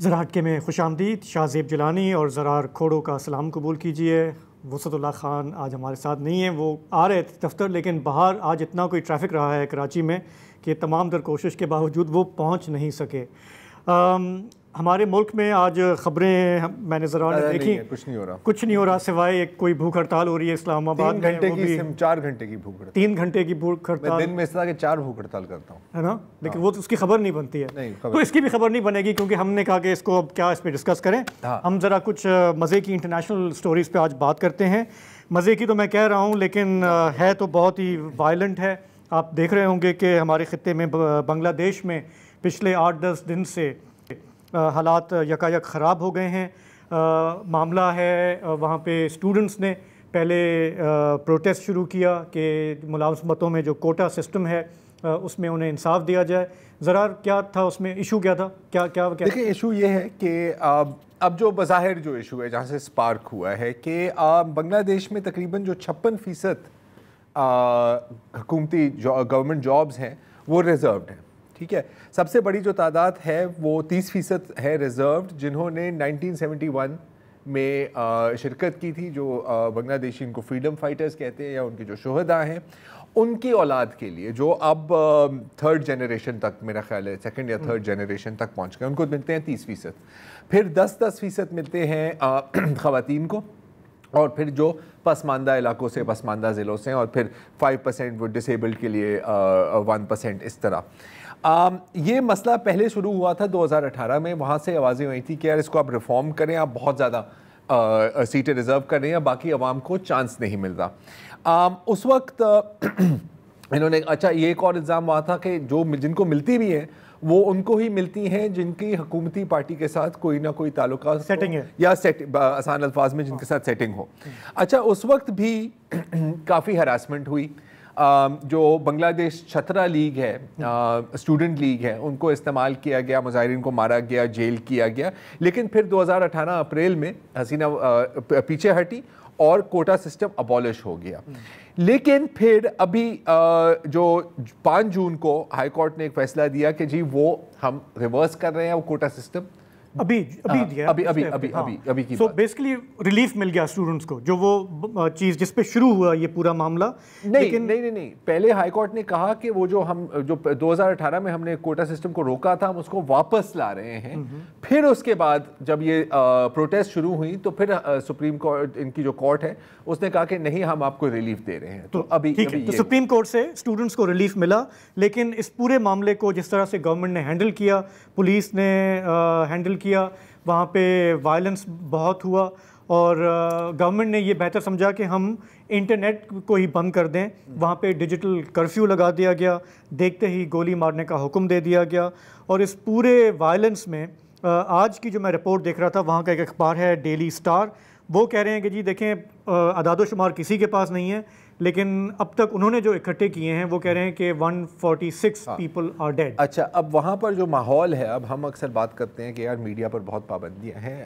زراعت کے میں خوش آمدید. شاہ زیب جیلانی اور زرار کھوڑو کا سلام قبول کیجیے. وسعت اللہ خان آج ہمارے ساتھ نہیں ہیں, وہ آ رہے تھے دفتر لیکن باہر آج اتنا کوئی ٹریفک رہا ہے کراچی میں کہ تمام در کوشش کے باوجود وہ پہنچ نہیں سکے. ہمارے ملک میں آج خبریں میں نے ذرا دیکھی, کچھ نہیں ہو رہا سوائے ایک کوئی بھوک ہڑتال ہو رہی ہے اسلام آباد میں. 4 گھنٹے کی بھوک ہڑتال, 3 گھنٹے کی بھوک ہڑتال. میں دن میں اس طرح کے 4 بھوک ہڑتال کرتا ہوں, ہے نا, لیکن وہ اس کی خبر نہیں بنتی ہے, تو اس کی بھی خبر نہیں بنے گی کیونکہ ہم نے کہا کہ اس کو اب کیا اس پہ ڈسکس کریں. ہم ذرا کچھ مزے کی انٹرنیشنل سٹوریز پہ آج بات کرتے ہیں. مزے کی تو میں کہہ رہا ہوں لیکن ہے تو بہت ہی وائلنٹ ہے. آپ دیکھ رہے ہوں گے کہ ہمارے خطے میں بنگلہ دیش میں پچھلے 8-10 دن سے حالات یکایک خراب ہو گئے ہیں. معاملہ ہے وہاں پہ اسٹوڈنٹس نے پہلے پروٹیسٹ شروع کیا کہ ملازمتوں میں جو کوٹا سسٹم ہے اس میں انہیں انصاف دیا جائے. ذرا کیا تھا اس میں ایشو, کیا تھا, کیا دیکھیں ایشو یہ ہے کہ اب جو بظاہر جو ایشو ہے جہاں سے سپارک ہوا ہے کہ بنگلہ دیش میں تقریباً جو 56% حکومتی گورنمنٹ جابز ہیں وہ ریزروڈ ہیں. ٹھیک ہے, سب سے بڑی جو تعداد ہے وہ 30% ہے ریزروڈ جنہوں نے 1971 میں شرکت کی تھی, جو بنگلہ دیشی ان کو فریڈم فائٹرز کہتے ہیں یا ان کے جو شہداء ہیں ان کی اولاد کے لیے, جو اب 3rd جنریشن تک میرا خیال ہے 2nd یا 3rd جنریشن تک پہنچ گئے, ان کو ملتے ہیں 30%. پھر 10% ملتے ہیں خواتین کو, اور پھر جو پسماندہ علاقوں سے, پسماندہ ضلعوں سے, اور پھر 5% وہ ڈسیبلڈ کے لیے 1% اس طرح. یہ مسئلہ پہلے شروع ہوا تھا 2018 میں. وہاں سے آوازیں ہوئی تھی کہ یار اس کو آپ ریفارم کریں, آپ بہت زیادہ سیٹیں ریزرو کر رہے ہیں, باقی عوام کو چانس نہیں مل رہا. اس وقت انہوں نے یہ ایک اور الزام ہوا تھا کہ جن کو ملتی بھی ہیں وہ ان کو ہی ملتی ہیں جن کی حکومتی پارٹی کے ساتھ کوئی نہ کوئی تعلقات سیٹنگ ہے, یا آسان الفاظ میں جن کے ساتھ سیٹنگ ہو. اس وقت بھی کافی ہراسمنٹ ہوئی. جو بنگلہ دیش چھترا لیگ ہے, اسٹوڈنٹ لیگ ہے, ان کو استعمال کیا گیا, مظاہرین کو مارا گیا, جیل کیا گیا. لیکن پھر 2018 اپریل میں حسینہ پیچھے ہٹی اور کوٹا سسٹم ابالش ہو گیا. لیکن پھر ابھی جو 5 جون کو ہائی کورٹ نے ایک فیصلہ دیا کہ جی وہ ہم ریورس کر رہے ہیں وہ کوٹا سسٹم. ابھی کی سو بیسکلی ریلیف مل گیا اسٹوڈنٹس کو, جو وہ چیز جس پہ شروع ہوا یہ پورا معاملہ. نہیں, پہلے ہائی کورٹ نے کہا کہ وہ جو 2018 میں ہم نے کوٹا سسٹم کو روکا تھا ہم اس کو واپس لا رہے ہیں. پھر اس کے بعد جب یہ پروٹیسٹ شروع ہوئی تو پھر سپریم کورٹ, ان کی جو کورٹ ہے, اس نے کہا کہ نہیں ہم آپ کو ریلیف دے رہے ہیں. تو ابھی تو سپریم کورٹ سے اسٹوڈنٹس کو ریلیف ملا. لیکن اس پورے معاملے کو جس طرح سے گورنمنٹ نے ہینڈل کیا, پولیس نے ہینڈل کیا, وہاں پہ وائلنس بہت ہوا, اور گورنمنٹ نے یہ بہتر سمجھا کہ ہم انٹرنیٹ کو ہی بند کر دیں. وہاں پہ ڈیجیٹل کرفیو لگا دیا گیا, دیکھتے ہی گولی مارنے کا حکم دے دیا گیا. اور اس پورے وائلنس میں آج کی جو میں رپورٹ دیکھ رہا تھا, وہاں کا ایک اخبار ہے ڈیلی اسٹار, وہ کہہ رہے ہیں کہ جی دیکھیں اعداد و شمار کسی کے پاس نہیں ہے, لیکن اب تک انہوں نے جو اکٹھے کیے ہیں وہ کہہ رہے ہیں کہ 146 پیپل آر ڈیڈ. اچھا, اب وہاں پر جو ماحول ہے, اب ہم اکثر بات کرتے ہیں کہ یار میڈیا پر بہت پابندیاں ہیں.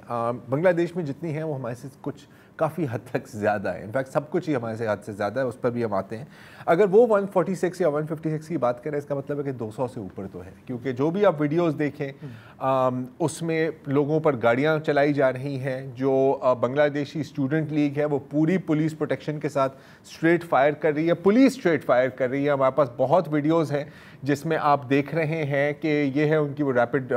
بنگلہ دیش میں جتنی ہیں وہ ہمارے سے کچھ کافی حد تک زیادہ ہے. انفیکٹ سب کچھ ہی ہمارے سے حد سے زیادہ ہے, اس پر بھی ہم آتے ہیں. اگر وہ 146 یا 156 کی بات کریں, اس کا مطلب ہے کہ 200 سے اوپر تو ہے, کیونکہ جو بھی آپ ویڈیوز دیکھیں اس میں لوگوں پر گاڑیاں چلائی جا رہی ہیں. جو بنگلہ دیشی اسٹوڈنٹ لیگ ہے وہ پوری پولیس پروٹیکشن کے ساتھ اسٹریٹ فائر کر رہی ہے, پولیس اسٹریٹ فائر کر رہی ہے. ہمارے پاس بہت ویڈیوز ہیں جس میں آپ دیکھ رہے ہیں کہ یہ ہے ان کی وہ ریپڈ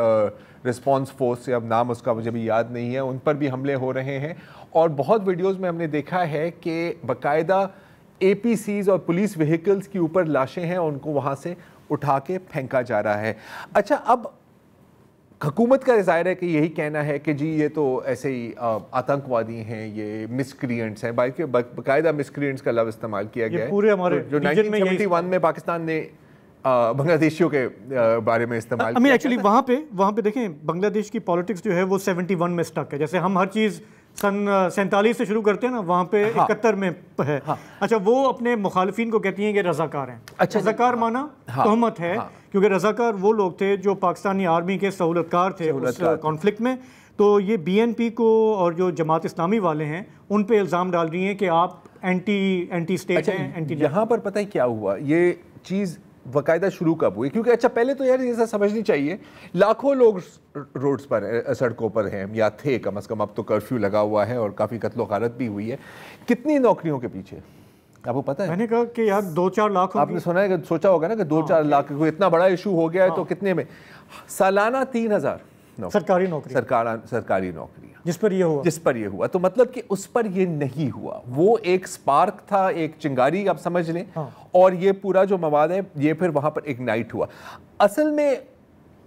رسپانس فورس, اب نام اس کا مجھے بھی یاد نہیں ہے, ان پر بھی حملے ہو رہے ہیں. اور بہت ویڈیوز میں ہم نے دیکھا ہے کہ باقاعدہ APCs اور پولیس وہیکلز کے اوپر لاشیں ہیں, ان کو وہاں سے اٹھا کے پھینکا جا رہا ہے. اچھا, اب حکومت کا ظاہر ہے کہ یہی کہنا ہے کہ جی یہ تو ایسے ہی آتنکوادی ہیں, یہ مسکرینٹس ہیں. باقاعدہ مسکرینٹس کا لفظ استعمال کیا گیا ہے, جو 1971 میں پاکستان نے بنگلہ دیشیوں کے بارے میں استعمال کیا. ایکچولی وہاں پہ دیکھیں بنگلہ دیش کی پالیٹکس جو ہے وہ 71 میں سٹک ہے. جیسے ہم ہر چیز سن 47 سے شروع کرتے ہیں نا, وہاں پہ 71 میں ہے. اچھا, وہ اپنے مخالفین کو کہتی ہیں کہ رضاکار ہیں. رضاکار مانا تہمت ہے, کیونکہ رضاکار وہ لوگ تھے جو پاکستانی آرمی کے سہولتکار تھے اس کانفلکٹ میں. تو یہ BNP کو اور جو جماعت اسلامی والے ہیں ان پہ الزام ڈال رہی ہیں کہ آپ اینٹی اسٹیٹ ہیں. یہاں پر پتہ ہے کیا ہوا, یہ چیز باقاعدہ شروع کب ہوئی؟ کیونکہ اچھا پہلے تو یار یہ سمجھنی چاہیے لاکھوں لوگ روڈز پر سڑکوں پر ہیں یا تھے کم از کم، اب تو کرفیو لگا ہوا ہے اور کافی قتل و غارت بھی ہوئی ہے. کتنی نوکریوں کے پیچھے آپ کو پتہ ہے؟ میں نے کہا کہ یار 2-4 لاکھ آپ نے سنا ہے کہ سوچا ہوگا نا کہ 2-4 لاکھ کوئی اتنا بڑا ایشو ہو گیا ہے تو کتنے میں سالانہ 3000 سرکاری نوکری، سرکاری نوکریاں جس پر یہ ہوا. تو مطلب کہ اس پر یہ نہیں ہوا، وہ ایک سپارک تھا، ایک چنگاری آپ سمجھ لیں، اور یہ پورا جو مواد ہے یہ پھر وہاں پر اگنائٹ ہوا. اصل میں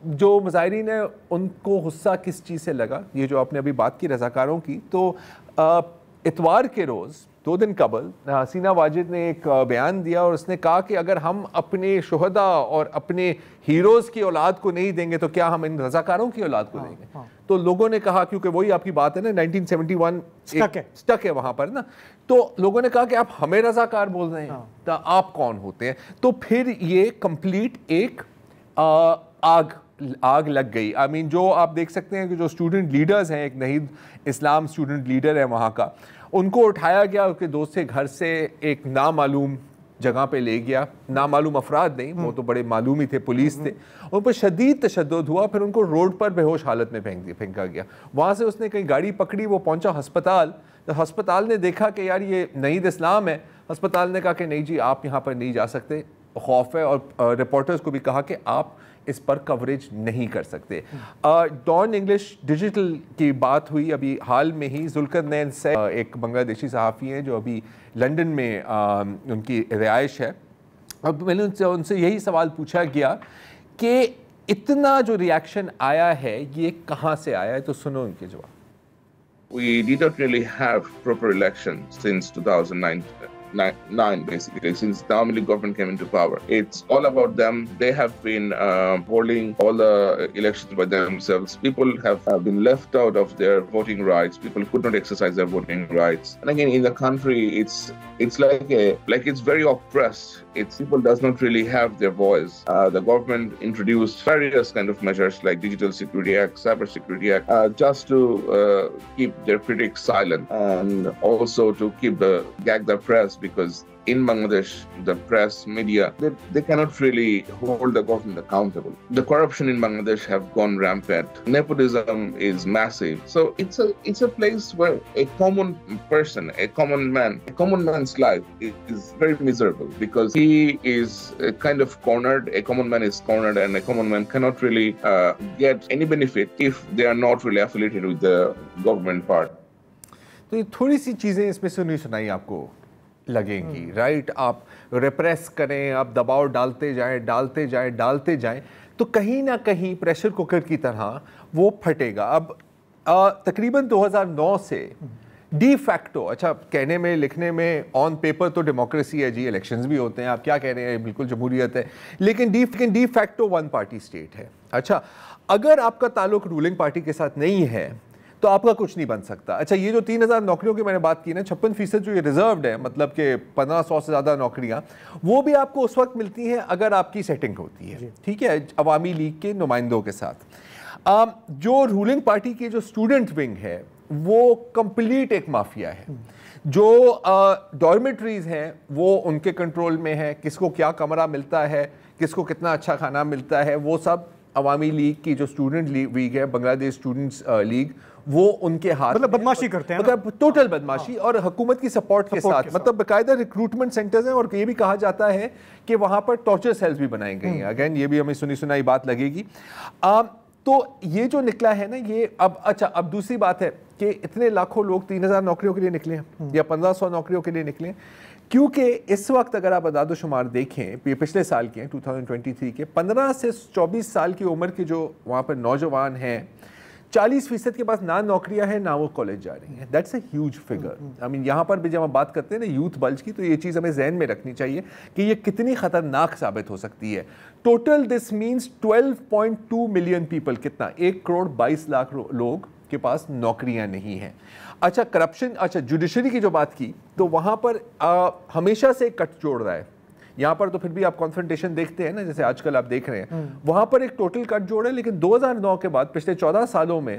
جو مظاہرین ہیں ان کو غصہ کس چیز سے لگا؟ یہ جو آپ نے ابھی بات کی رضاکاروں کی، تو اتوار کے روز 2 دن قبل حسینہ واجد نے ایک بیان دیا اور اس نے کہا کہ اگر ہم اپنے شہداء اور اپنے ہیروز کی اولاد کو نہیں دیں گے تو کیا ہم ان رضاکاروں کی اولاد کو دیں گے؟ تو لوگوں نے کہا، کیونکہ وہی آپ کی بات ہے نا 1971 سٹک ہے وہاں پر نا، تو لوگوں نے کہا کہ آپ ہمیں رضاکار بول رہے ہیں تو آپ کون ہوتے ہیں؟ تو پھر یہ کمپلیٹ ایک آگ لگ گئی. آئی مین جو آپ دیکھ سکتے ہیں کہ جو اسٹوڈنٹ لیڈرز ہیں، ایک نہید اسلام اسٹوڈنٹ لیڈر ہے وہاں کا، ان کو اٹھایا گیا ان کے دوست کے گھر سے ایک نامعلوم جگہ پہ لے گیا. نامعلوم افراد نہیں، وہ تو بڑے معلوم ہی تھے، پولیس تھے. ان پر شدید تشدد ہوا، پھر ان کو روڈ پر بے ہوش حالت میں پھینکا گیا. وہاں سے اس نے کہیں گاڑی پکڑی، وہ پہنچا ہسپتال. تو ہسپتال نے دیکھا کہ یار یہ نہید اسلام ہے. ہسپتال نے کہا کہ نہیں جی آپ یہاں پر نہیں جا سکتے، خوف ہے، اور رپورٹرز کو بھی کہا کہ آپ اس پر کوریج نہیں کر سکتے. ڈان انگلش ڈیجیٹل کی بات ہوئی ابھی حال میں ہی. ذوالقرنین سے ایک بنگلہ دیشی صحافی ہیں جو ابھی لنڈن میں ان کی رہائش ہے. اب میں نے ان سے یہی سوال پوچھا گیا کہ اتنا جو ریاکشن آیا ہے یہ کہاں سے آیا ہے، تو سنو ان کے جواب. We did not really have proper elections since 2009 basically, since the Army League government came into power. It's all about them. They have been holding all the elections by themselves. People have been left out of their voting rights. People could not exercise their voting rights. And again, in the country, it's like it's very oppressed. People does not really have their voice. The government introduced various kind of measures like Digital Security Act, Cyber Security Act, just to keep their critics silent and also to gag the press, because in Bangladesh, the press, media, they cannot really hold the government accountable. The corruption in Bangladesh have gone rampant. Nepotism is massive. So it's a place where a common person, a common man's life is very miserable because he is kind of cornered. A common man is cornered, and a common man cannot really get any benefit if they are not really affiliated with the government part. تو یہ تھوڑی سی چیزیں اس میں سے نہیں سنائی آپ کو لگیں گی، رائٹ؟ آپ ریپریس کریں، آپ دباؤ ڈالتے جائیں تو کہیں نہ کہیں پریشر کوکر کی طرح وہ پھٹے گا. اب تقریباً 2009 سے ڈی فیکٹو، اچھا کہنے میں لکھنے میں آن پیپر تو ڈیموکریسی ہے جی، الیکشنز بھی ہوتے ہیں، آپ کیا کہہ رہے ہیں، بالکل جمہوریت ہے، لیکن de facto one party state ہے. اچھا اگر آپ کا تعلق رولنگ پارٹی کے ساتھ نہیں ہے تو آپ کا کچھ نہیں بن سکتا. اچھا یہ جو 3000 نوکریوں کی میں نے بات کی نا، 56% جو یہ ریزروڈ ہے، مطلب کہ 1500 سے زیادہ نوکریاں، وہ بھی آپ کو اس وقت ملتی ہیں اگر آپ کی سیٹنگ ہوتی ہے، ٹھیک ہے، عوامی لیگ کے نمائندوں کے ساتھ. جو رولنگ پارٹی کی جو اسٹوڈنٹ ونگ ہے وہ کمپلیٹ ایک مافیا ہے. جو ڈارمیٹریز ہیں وہ ان کے کنٹرول میں ہے، کس کو کیا کمرہ ملتا ہے، کس کو کتنا اچھا کھانا ملتا ہے، وہ سب عوامی لیگ کی جو اسٹوڈنٹ لیگ ہے، بنگلہ دیش اسٹوڈنٹس لیگ، وہ ان کے ہاتھ، مطلب بدماشی کرتے ہیں، ٹوٹل بدماشی اور حکومت کی سپورٹ کے ساتھ. مطلب باقاعدہ ریکروٹمنٹ سینٹرز ہیں، اور یہ بھی کہا جاتا ہے کہ وہاں پر ٹارچر سیلز بھی بنائی گئی ہیں. اگین یہ بھی ہمیں سنائی بات لگے گی. تو یہ جو نکلا ہے نا یہ اب دوسری بات ہے کہ اتنے لاکھوں لوگ 3000 نوکریوں کے لیے نکلے ہیں یا 1500 نوکریوں کے لیے نکلے ہیں، کیونکہ اس وقت اگر آپ اعداد و شمار دیکھیں، یہ پچھلے سال کے ہیں 2023 کے، 15 سے 24 سال کی عمر کے جو وہاں پر نوجوان ہیں، 40% کے پاس نہ نوکریاں ہیں نہ وہ کالج جا رہی ہیں. That's a huge figure. I mean یہاں پر بھی جب ہم بات کرتے ہیں نا یوتھ بلج کی، تو یہ چیز ہمیں ذہن میں رکھنی چاہیے کہ یہ کتنی خطرناک ثابت ہو سکتی ہے. Total this means 12.2 million people, کتنا، 1 کروڑ 22 لاکھ لوگ کے پاس نوکریاں نہیں ہیں. اچھا کرپشن، اچھا جوڈیشری کی جو بات کی تو وہاں پر ہمیشہ سے کٹ جوڑ رہا ہے. یہاں پر تو پھر بھی آپ کانفرنٹیشن دیکھتے ہیں نا، جیسے آج کل آپ دیکھ رہے ہیں، وہاں پر ایک ٹوٹل کٹ جوڑ ہے. لیکن 2009 کے بعد پچھلے 14 سالوں میں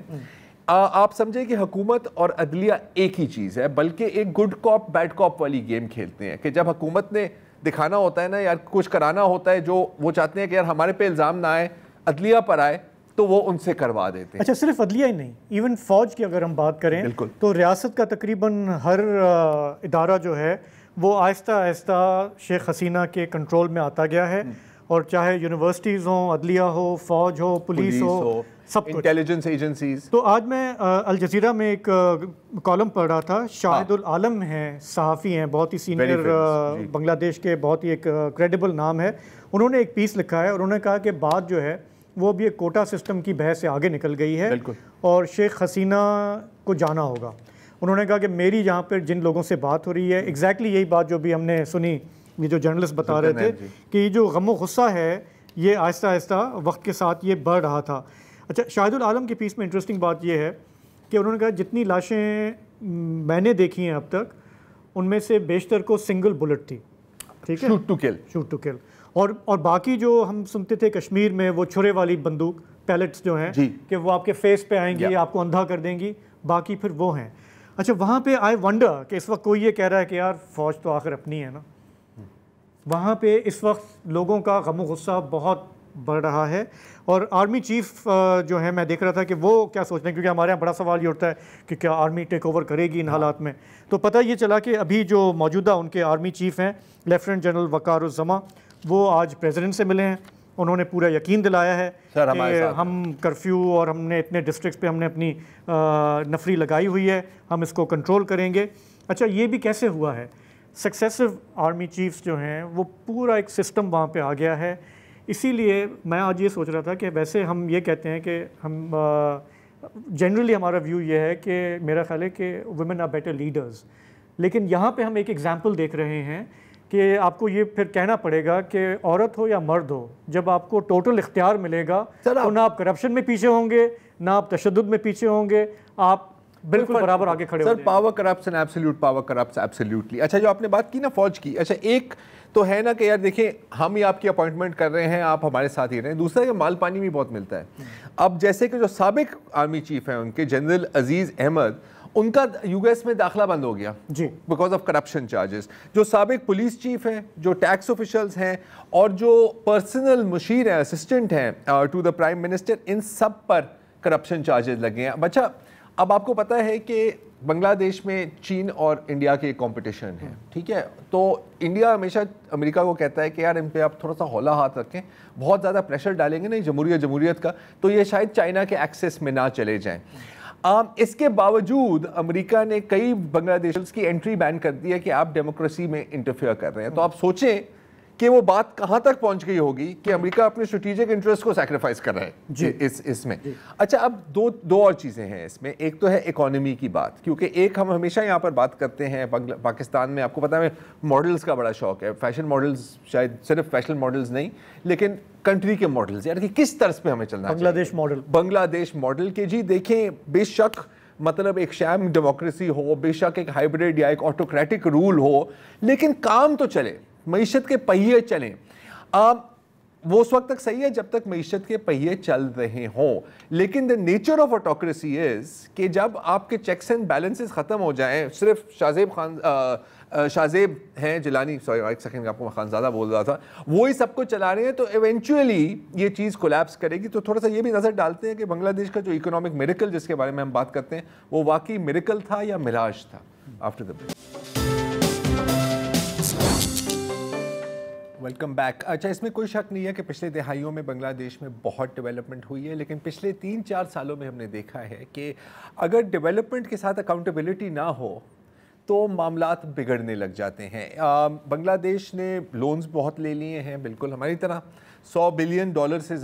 آپ سمجھیں کہ حکومت اور عدلیہ ایک ہی چیز ہے، بلکہ ایک گڈ کاپ بیڈ کاپ والی گیم کھیلتے ہیں کہ جب حکومت نے دکھانا ہوتا ہے نا یار, کچھ کرانا ہوتا ہے جو وہ چاہتے ہیں کہ یار ہمارے پہ الزام نہ آئے, عدلیہ پر آئے, تو وہ ان سے کروا دیتے ہیں. اچھا صرف عدلیہ ہی نہیں, ایون فوج کی اگر ہم بات کریں تو ریاست کا تقریباً ہر ادارہ جو ہے وہ آہستہ آہستہ شیخ حسینہ کے کنٹرول میں آتا گیا ہے, اور چاہے یونیورسٹیز ہوں, عدلیہ ہو, فوج ہو, پولیس ہو, سب کچھ, انٹیلیجنس ایجنسیز. تو آج میں الجزیرہ میں ایک کالم پڑھ رہا تھا, شاہد العالم ہیں, صحافی ہیں, بہت ہی سینئر بنگلہ دیش کے, بہت ہی ایک کریڈیبل نام ہے. انہوں نے ایک پیس لکھا ہے اور انہوں نے کہا کہ بات جو ہے وہ ابھی ایک کوٹا سسٹم کی بحث سے آگے نکل گئی ہے اور شیخ حسینہ کو جانا ہوگا. انہوں نے کہا کہ میری یہاں پر جن لوگوں سے بات ہو رہی ہے, ایگزیکٹلی یہی بات جو بھی ہم نے سنی, یہ جو جرنلسٹ بتا رہے تھے کہ یہ جو غم و غصہ ہے یہ آہستہ آہستہ وقت کے ساتھ یہ بڑھ رہا تھا. اچھا, شاہد العالم کے پیس میں انٹرسٹنگ بات یہ ہے کہ انہوں نے کہا جتنی لاشیں میں نے دیکھی ہیں اب تک ان میں سے بیشتر کو سنگل بلٹ تھی, ٹھیک ہے, شوٹ ٹو کل, اور باقی جو ہم سنتے تھے کشمیر میں وہ چھرے والی بندوق پیلٹس جو ہیں کہ وہ آپ کے فیس پہ آئیں گی, آپ کو اندھا کر دیں گی, باقی پھر وہ ہیں. اچھا, وہاں پہ آئی ونڈر کہ اس وقت کوئی یہ کہہ رہا ہے کہ یار فوج تو آخر اپنی ہے نا, وہاں پہ اس وقت لوگوں کا غم و غصہ بہت بڑھ رہا ہے. اور آرمی چیف جو ہے میں دیکھ رہا تھا کہ وہ کیا سوچ رہے ہیں, کیونکہ ہمارے یہاں بڑا سوال یہ اٹھتا ہے کہ کیا آرمی ٹیک اوور کرے گی ان حالات میں. تو پتہ یہ چلا کہ ابھی جو موجودہ ان کے آرمی چیف ہیں لیفٹیننٹ جنرل وقار الزماں, وہ آج پریزیڈنٹ سے ملے ہیں. انہوں نے پورا یقین دلایا ہے کہ ہم کرفیو اور ہم نے اتنے ڈسٹرکٹس پہ ہم نے اپنی نفری لگائی ہوئی ہے, ہم اس کو کنٹرول کریں گے. اچھا, یہ بھی کیسے ہوا ہے, سکسیسو آرمی چیفز جو ہیں وہ پورا ایک سسٹم وہاں پہ آ گیا ہے. اسی لیے میں آج یہ سوچ رہا تھا کہ ویسے ہم یہ کہتے ہیں کہ ہم جنرلی ہمارا ویو یہ ہے کہ میرا خیال ہے کہ ویمن آر بیٹر لیڈرز, لیکن یہاں پہ ہم ایک ایگزامپل دیکھ رہے ہیں کہ آپ کو یہ پھر کہنا پڑے گا کہ عورت ہو یا مرد ہو, جب آپ کو ٹوٹل اختیار ملے گا تو نہ آپ کرپشن میں پیچھے ہوں گے, نہ آپ تشدد میں پیچھے ہوں گے, آپ بالکل برابر آگے کھڑے ہو جائیں گے. Sir, power corrupts and absolute power corrupts absolutely. اچھا, جو آپ نے بات کی نا فوج کی, اچھا ایک تو ہے نا کہ یار دیکھیں ہم ہی آپ کی اپوائنٹمنٹ کر رہے ہیں, آپ ہمارے ساتھ ہی رہیں. دوسرا کہ مال پانی بھی بہت ملتا ہے. اب جیسے کہ جو سابق آرمی چیف ہیں ان کے جنرل عزیز احمد, ان کا یو ایس میں داخلہ بند ہو گیا جی بیکاز آف کرپشن چارجز. جو سابق پولیس چیف ہیں, جو ٹیکس آفیشلز ہیں, اور جو پرسنل مشیر ہیں, اسسٹنٹ ہیں ٹو دا پرائم منسٹر, ان سب پر کرپشن چارجز لگے ہیں. اچھا, اب آپ کو پتہ ہے کہ بنگلہ دیش میں چین اور انڈیا کے کمپٹیشن ہے, ٹھیک ہے, تو انڈیا ہمیشہ امریکہ کو کہتا ہے کہ یار ان پہ آپ تھوڑا سا ہولا ہاتھ رکھیں, بہت زیادہ پریشر ڈالیں گے نا جمہوریت کا تو یہ شاید چائنا کے ایکسیس میں نہ چلے جائیں. اس کے باوجود امریکہ نے کئی بنگلہ دیشیز کی انٹری بین کر دی ہے کہ آپ ڈیموکریسی میں انٹرفیئر کر رہے ہیں. تو آپ سوچیں کہ وہ بات کہاں تک پہنچ گئی ہوگی کہ امریکہ اپنے اسٹریٹجک انٹرسٹ کو سیکریفائز کر رہا ہے اس میں. اچھا, اب دو اور چیزیں ہیں اس میں. ایک تو ہے اکانومی کی بات, کیونکہ ایک ہم ہمیشہ یہاں پر بات کرتے ہیں پاکستان میں, آپ کو پتہ ہے ماڈلز کا بڑا شوق ہے, فیشن ماڈلز, شاید صرف فیشن ماڈلز نہیں لیکن کنٹری کے ماڈلز, یعنی کہ کس طرز پہ ہمیں چلنا ہے. بنگلہ دیش ماڈل کہ جی دیکھیں بے شک مطلب ایک شام ڈیموکریسی ہو, بے شک ایک ہائبریڈ یا ایک آٹوکریٹک رول ہو, لیکن کام تو چلے, معیشت کے پہیے چلیں. وہ اس وقت تک صحیح ہے جب تک معیشت کے پہیے چل رہے ہوں, لیکن the nature of autocracy is کہ جب آپ کے چیکس اینڈ بیلنسز ختم ہو جائیں, صرف شاہزیب ہیں جیلانی, سوری ایک سیکنڈ آپ کو میں خانزادہ بول رہا تھا, وہی سب کو چلا رہے ہیں, تو ایونچولی یہ چیز کولیپس کرے گی. تو تھوڑا سا یہ بھی نظر ڈالتے ہیں کہ بنگلہ دیش کا جو اکنامک میریکل جس کے بارے میں ہم بات کرتے ہیں وہ واقعی میریکل تھا یا مراج تھا. After the break. Welcome back. اچھا, اس میں کوئی شک نہیں ہے کہ پچھلے دہائیوں میں بنگلہ دیش میں بہت ڈیولپمنٹ ہوئی ہے, لیکن پچھلے 3-4 سالوں میں ہم نے دیکھا ہے کہ اگر ڈیولپمنٹ کے ساتھ اکاؤنٹیبلٹی نہ ہو تو معاملات بگڑنے لگ جاتے ہیں. بنگلہ دیش نے لونز بہت لے لیے ہیں, بالکل ہماری طرح. $100 بلین سے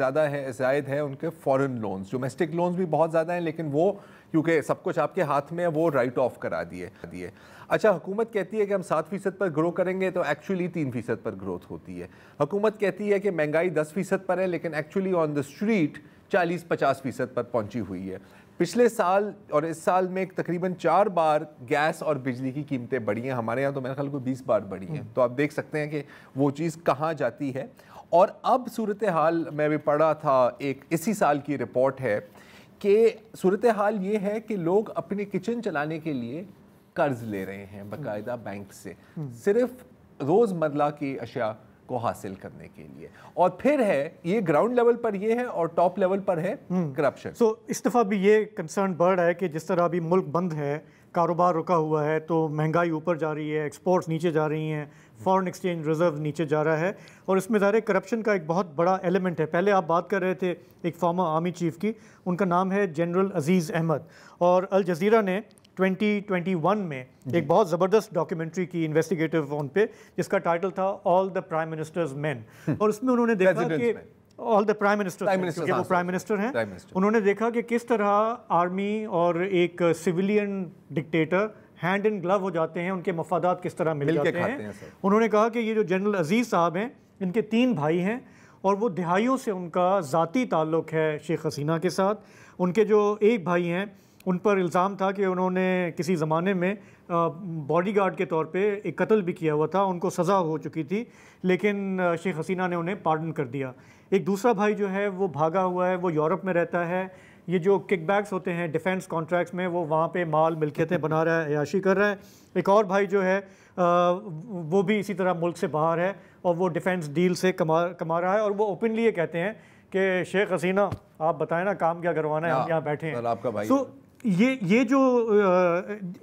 زائد ہے ان کے فورن لونز. ڈومیسٹک لونز بھی بہت زیادہ ہیں, لیکن وہ کیونکہ سب کچھ آپ کے ہاتھ میں ہے وہ رائٹ آف کرا دیے. اچھا, حکومت کہتی ہے کہ ہم 7% پر گرو کریں گے تو ایکچولی 3% پر گروتھ ہوتی ہے. حکومت کہتی ہے کہ مہنگائی 10% پر ہے, لیکن ایکچولی آن دا اسٹریٹ 40-50% پر پہنچی ہوئی ہے. پچھلے سال اور اس سال میں تقریباً 4 بار گیس اور بجلی کی قیمتیں بڑھی ہیں. ہمارے یہاں تو میرے خیال کو 20 بار بڑھی ہیں. تو آپ دیکھ سکتے ہیں کہ وہ چیز کہاں جاتی ہے. اور اب صورتحال میں بھی پڑھا تھا, ایک اسی سال کی رپورٹ ہے کہ صورتحال یہ ہے کہ لوگ اپنے کچن چلانے کے لیے قرض لے رہے ہیں باقاعدہ بینک سے. صرف روزمرہ کی اشیاء کو حاصل کرنے کے لیے. اور پھر ہے یہ گراؤنڈ لیول پر یہ ہے اور ٹاپ لیول پر ہے کرپشن. سو اس دفعہ بھی یہ کنسرن بڑھ رہا ہے کہ جس طرح ابھی ملک بند ہے, کاروبار رکا ہوا ہے, تو مہنگائی اوپر جا رہی ہے, ایکسپورٹس نیچے جا رہی ہیں, فارن ایکسچینج ریزرو نیچے جا رہا ہے, اور اس میں ظاہر کرپشن کا ایک بہت بڑا ایلیمنٹ ہے. پہلے آپ بات کر رہے تھے ایک فارمر آرمی چیف کی, ان کا نام ہے جنرل عزیز احمد, اور الجزیرہ نے 2021 میں ایک بہت زبردست ڈاکیومنٹری کی انویسٹیگیٹو ان پہ, جس کا ٹائٹل تھا آل دا پرائم منسٹرز مین, اور اس میں انہوں نے دیکھا کہ آل دا پرائم منسٹرز, کیونکہ وہ پرائم منسٹر ہیں, انہوں نے دیکھا کہ کس طرح آرمی اور ایک سویلین ڈکٹیٹر ہینڈ ان گلو ہو جاتے ہیں, ان کے مفادات کس طرح مل جاتے ہیں. انہوں نے کہا کہ یہ جو جنرل عزیز صاحب ہیں, ان کے 3 بھائی ہیں, اور وہ دہائیوں سے ان کا ذاتی تعلق ہے شیخ حسینہ کے ساتھ. ان کے جو ایک بھائی ہیں, ان پر الزام تھا کہ انہوں نے کسی زمانے میں باڈی گارڈ کے طور پہ ایک قتل بھی کیا ہوا تھا, ان کو سزا ہو چکی تھی, لیکن شیخ حسینہ نے انہیں پارڈن کر دیا. ایک دوسرا بھائی جو ہے وہ بھاگا ہوا ہے, وہ یورپ میں رہتا ہے. یہ جو کک بیکس ہوتے ہیں ڈیفینس کانٹریکٹس میں, وہ وہاں پہ مال ملکیتیں بنا رہا ہے, عیاشی کر رہا ہے. ایک اور بھائی جو ہے وہ بھی اسی طرح ملک سے باہر ہے, اور وہ ڈیفینس ڈیل سے کما رہا ہے, اور وہ اوپنلی یہ کہتے ہیں کہ شیخ حسینہ آپ بتائیں نا کام کیا کروانا ہے, ہم یہاں بیٹھے ہیں. آپ کا بھائی سو یہ جو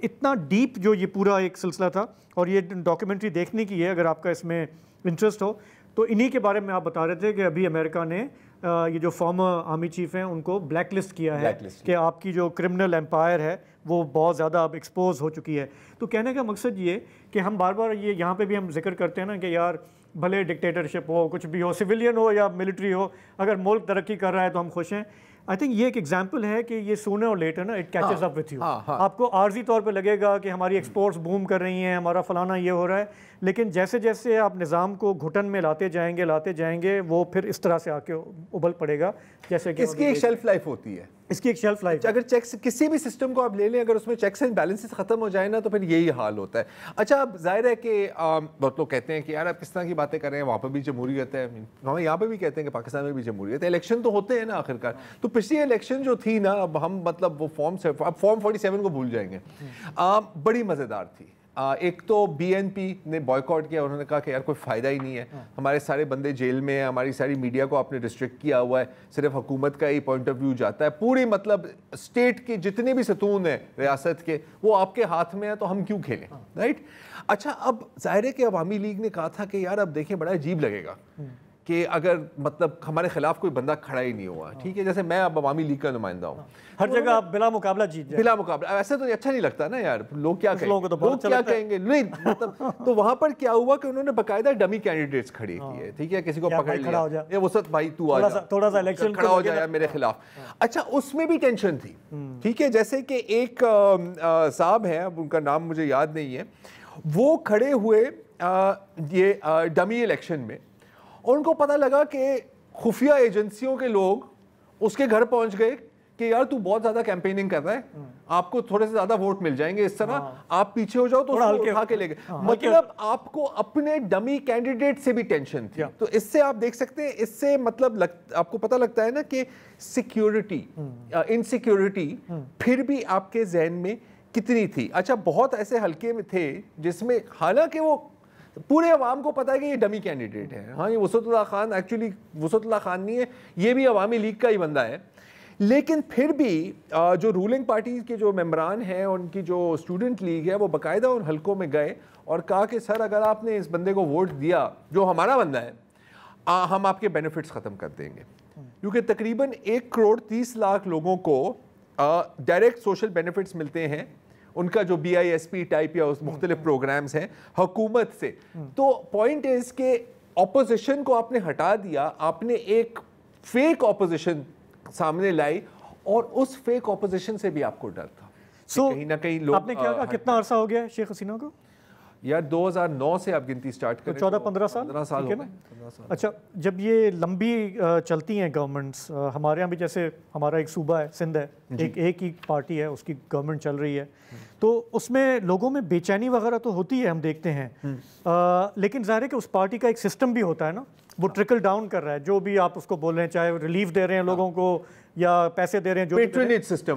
اتنا ڈیپ جو یہ پورا ایک سلسلہ تھا, اور یہ ڈاکیومنٹری دیکھنے کی ہے اگر آپ کا اس میں انٹرسٹ ہو, تو انہی کے بارے میں آپ بتا رہے تھے کہ ابھی امریکہ نے یہ جو فارمر آرمی چیف ہیں ان کو بلیک لسٹ کیا ہے کہ آپ کی جو کرمنل امپائر ہے وہ بہت زیادہ اب ایکسپوز ہو چکی ہے. تو کہنے کا مقصد یہ کہ ہم بار بار یہ یہاں پہ بھی ہم ذکر کرتے ہیں نا کہ یار بھلے ڈکٹیٹرشپ ہو, کچھ بھی ہو, سویلین ہو یا ملٹری ہو, اگر ملک ترقی کر رہا ہے تو ہم خوش ہیں. آئی تھنک یہ ایک ایگزامپل ہے کہ یہ سونے اور لیٹر نا it catches up with you. آپ کو عارضی طور پہ لگے گا کہ ہماری ایکسپورٹس بوم کر رہی ہیں, ہمارا فلانا یہ ہو رہا ہے, لیکن جیسے جیسے آپ نظام کو گھٹن میں لاتے جائیں گے وہ پھر اس طرح سے آ کے ابل پڑے گا. جیسے کہ اس کی ایک شیلف لائف ہوتی ہے, اس کی ایک شیلف لائف. اگر چیکس کسی بھی سسٹم کو آپ لے لیں, اگر اس میں چیکس اینڈ بیلنسز ختم ہو جائے نا تو پھر یہی حال ہوتا ہے. اچھا اب ظاہر ہے کہ بہت لوگ کہتے ہیں کہ یار آپ کس طرح کی باتیں کر رہے ہیں, وہاں پہ بھی جمہوریت ہے, ہم یہاں پہ بھی کہتے ہیں کہ پاکستان میں بھی جمہوریت ہے, الیکشن تو ہوتے ہیں نا آخرکار. تو پچھلی الیکشن جو تھی نا, اب ہم مطلب وہ فارم 47 کو بھول جائیں گے, بڑی مزیدار تھی. ایک تو بی این پی نے بوائیکاٹ کیا, انہوں نے کہا کہ یار کوئی فائدہ ہی نہیں ہے, ہمارے سارے بندے جیل میں ہیں, ہماری ساری میڈیا کو آپ نے ریسٹرکٹ کیا ہوا ہے, صرف حکومت کا ہی پوائنٹ آف ویو جاتا ہے, پوری مطلب اسٹیٹ کے جتنے بھی ستون ہیں ریاست کے وہ آپ کے ہاتھ میں ہیں, تو ہم کیوں کھیلیں, رائٹ. اچھا اب ظاہر ہے کہ عوامی لیگ نے کہا تھا کہ یار اب دیکھیں بڑا عجیب لگے گا کہ اگر مطلب ہمارے خلاف کوئی بندہ کھڑا ہی نہیں ہوا, ٹھیک ہے, جیسے میں اب عوامی لیگ کا نمائندہ ہوں, ہر جگہ آپ بلا مقابلہ جیت جائیں, بلا مقابلہ. ایسے تو اچھا نہیں لگتا نا یار, لوگ کیا کہیں گے, نہیں مطلب. تو وہاں پر کیا ہوا کہ انہوں نے باقاعدہ ڈمی کینڈیڈیٹس کھڑے کیے, ٹھیک ہے, کسی کو پکڑ لیا, وسط بھائی تو آ جا, تھوڑا سا الیکشن کھڑا ہو جائے میرے خلاف. اچھا اس میں بھی ٹینشن تھی, ٹھیک ہے, جیسے کہ ایک صاحب ہیں, اب ان کا نام مجھے یاد نہیں ہے, وہ کھڑے ہوئے یہ ڈمی الیکشن میں, اور ان کو پتہ لگا کہ خفیہ ایجنسیوں کے لوگ اس کے گھر پہنچ گئے کہ یار تو بہت زیادہ کیمپیننگ کر رہا ہے, آپ کو تھوڑے سے زیادہ ووٹ مل جائیں گے, اس طرح آپ پیچھے ہو جاؤ تو اٹھا کے لے گئے. مطلب آپ کو اپنے ڈمی کینڈیڈیٹ سے بھی ٹینشن تھی. تو اس سے آپ دیکھ سکتے ہیں, اس سے مطلب آپ کو پتہ لگتا ہے نا کہ سیکیورٹی, انسیکیورٹی پھر بھی آپ کے ذہن میں کتنی تھی. اچھا بہت ایسے حلقے میں تھے جس میں حالانکہ وہ پورے عوام کو پتا ہے کہ یہ ڈمی کینڈیڈیٹ ہے, ہاں یہ وسعت اللہ خان, ایکچولی وسعت اللہ خان نہیں ہے, یہ بھی عوامی لیگ کا ہی بندہ ہے, لیکن پھر بھی جو رولنگ پارٹی کے جو ممبران ہیں, ان کی جو اسٹوڈنٹ لیگ ہے, وہ باقاعدہ ان حلقوں میں گئے اور کہا کہ سر اگر آپ نے اس بندے کو ووٹ دیا جو ہمارا بندہ ہے, ہم آپ کے بینیفٹس ختم کر دیں گے. کیونکہ تقریباً 1,30,00,000 لوگوں کو ڈائریکٹ سوشل بینیفٹس ملتے ہیں, ان کا جو BISP ٹائپ یا مختلف پروگرامز ہیں حکومت سے. تو پوائنٹ از کہ اپوزیشن کو آپ نے ہٹا دیا, آپ نے ایک فیک اپوزیشن سامنے لائی, اور اس فیک اپوزیشن سے بھی آپ کو ڈر تھا. سو کہیں نہ کہیں لوگ, آپ نے کیا کہا کتنا عرصہ ہو گیا شیخ حسینہ کو؟ یار 2009 سے آپ گنتی سٹارٹ کریں, 14-15 سال ہو گئے. اچھا جب یہ لمبی چلتی ہیں گورنمنٹس, ہمارے یہاں بھی جیسے ہمارا ایک صوبہ ہے سندھ ہے, ایک ہی پارٹی ہے, اس کی گورنمنٹ چل رہی ہے, تو اس میں لوگوں میں بے چینی وغیرہ تو ہوتی ہے, ہم دیکھتے ہیں, لیکن ظاہر ہے کہ اس پارٹی کا ایک سسٹم بھی ہوتا ہے نا, وہ ٹرکل ڈاؤن کر رہا ہے، جو بھی آپ اس کو بول رہے ہیں، چاہے ریلیف دے رہے ہیں لوگوں کو یا پیسے دے رہے ہیں، جو پیٹرنیج سسٹم.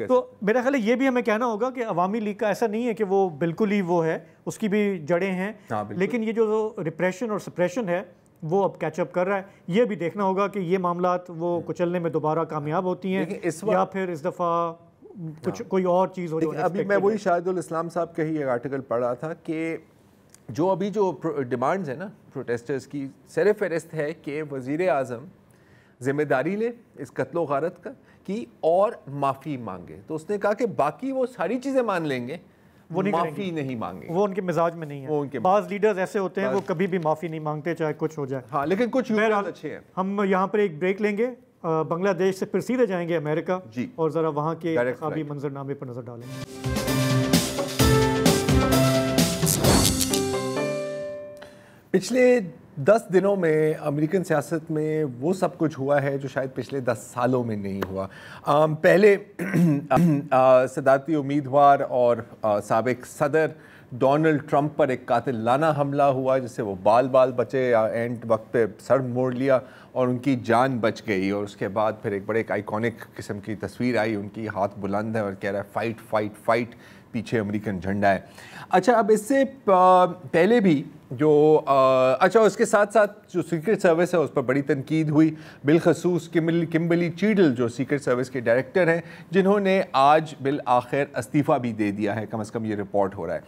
تو میرا خیال ہے یہ بھی ہمیں کہنا ہوگا کہ عوامی لیگ کا ایسا نہیں ہے کہ وہ بالکل ہی وہ ہے، اس کی بھی جڑیں ہیں، لیکن یہ جو ریپریشن اور سپریشن ہے وہ اب کیچ اپ کر رہا ہے. یہ بھی دیکھنا ہوگا کہ یہ معاملات وہ کچلنے میں دوبارہ کامیاب ہوتی ہیں یا پھر اس دفعہ کچھ کوئی اور چیز ہو. ابھی میں وہی شاہد الاسلام صاحب کا ہی ایک آرٹیکل پڑھ رہا تھا کہ جو ابھی جو ڈیمانڈز ہیں نا پروٹیسٹرز کی، سر فہرست ہے کہ وزیر اعظم ذمہ داری لے اس قتل و غارت کی اور معافی مانگے. تو اس نے کہا کہ باقی وہ ساری چیزیں مان لیں گے، وہ معافی نہیں مانگے، وہ ان کے مزاج میں نہیں ہے. بعض لیڈرز ایسے ہوتے ہیں وہ کبھی بھی معافی نہیں مانگتے چاہے کچھ ہو جائے. ہاں لیکن کچھ اچھے ہیں. ہم یہاں پر ایک بریک لیں گے، بنگلہ دیش سے پھر سیدھے جائیں گے امریکہ اور ذرا وہاں کے انتخابی منظرنامے پر نظر ڈالیں گے. پچھلے 10 دنوں میں امریکن سیاست میں وہ سب کچھ ہوا ہے جو شاید پچھلے 10 سالوں میں نہیں ہوا. پہلے صدارتی امیدوار اور سابق صدر ڈونلڈ ٹرمپ پر ایک قاتلانہ حملہ ہوا جس سے وہ بال بچے، اینڈ وقت پہ سر موڑ لیا اور ان کی جان بچ گئی. اور اس کے بعد پھر ایک بڑے ایک آئیکونک قسم کی تصویر آئی، ان کی ہاتھ بلند ہے اور کہہ رہا ہے فائٹ فائٹ فائٹ، پیچھے امریکن جھنڈا ہے. اچھا اب اس سے پہلے بھی جو اچھا اس کے ساتھ ساتھ جو سیکرٹ سروس ہے اس پر بڑی تنقید ہوئی، بالخصوص کمبرلی چیڈل جو سیکرٹ سروس کے ڈائریکٹر ہیں، جنہوں نے آج بالآخر استعفیٰ بھی دے دیا ہے، کم از کم یہ رپورٹ ہو رہا ہے.